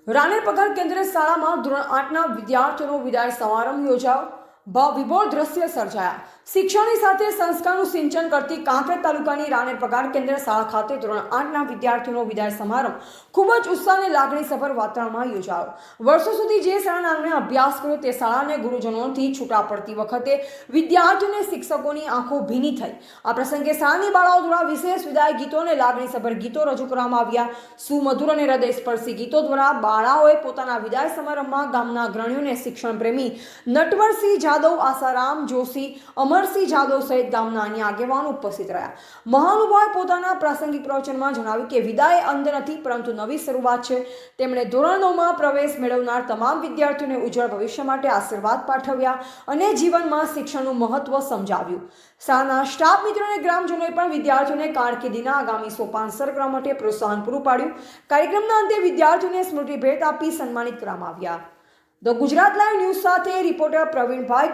રાનેર પગાર કેન્દ્રીય શાળામાં ધોરણ 8ના વિદ્યાર્થીઓનો વિદાય સમારંભ યોજાયો। વિભોર દ્રશ્ય સર્જાયા। શિક્ષણની સાથે સંસ્કારનું સિંચન કરતી કાંકરેજ તાલુકાની રાનેર પગાર કેન્દ્રીય શાળા ખાતે ધોરણ 8ના વિદ્યાર્થીઓનો વિદાય સમારંભ ખૂબ જ ઉત્સાહ અને લાગણીસભર વાતાવરણમાં યોજાયો। વર્ષો સુધી જે શાળાના આંગણે અભ્યાસ કર્યો તે શાળાને ગુરુજનોથી છૂટા પડતી વખતે વિદ્યાર્થીઓને શિક્ષકોની આંખો ભીની થઈ। આ પ્રસંગે શાળાની બાળાઓ દ્વારા વિશેષ વિદાય ગીતો અને લાગણીસભર ગીતો રજૂ કરવામાં આવ્યા। સુમધુર અને હૃદયસ્પર્શી ગીતો દ્વારા બાળાઓએ પોતાના વિદાય સમારંભમાં ગામના અગ્રણીઓને શિક્ષણ પ્રેમી નટવરસિંહ જાદવ, આસારામ જોશી, અમરસિંહ જાદવ સહિત ગામના અન્ય આગેવાનો ઉપસ્થિત રહ્યા। મહાનુભાવે પોતાના પ્રાસંગિક પ્રવચનમાં જણાવ્યું કે વિદાય અંત નથી પરંતુ નવી શરૂઆત છે। તેમણે ધોરણ 9માં પ્રવેશ મેળવનાર તમામ વિદ્યાર્થીઓને ઉજ્જવળ ભવિષ્ય માટે આશીર્વાદ પાઠવ્યા અને જીવનમાં શિક્ષણનું મહત્વ સમજાવ્યું। શાળાના સ્ટાફ મિત્રો અને ગ્રામજનોએ પણ વિદ્યાર્થીઓને કારકિર્દીના આગામી સોપાન સર કરવા માટે પ્રોત્સાહન પૂરું પાડ્યું। કાર્યક્રમના અંતે વિદ્યાર્થીઓને સ્મૃતિ ભેટ આપી સન્માનિત કરવામાં આવ્યા। ધ ગુજરાત લાઈવ ન્યૂઝ સાથે રિપોર્ટર પ્રવીણભાઈ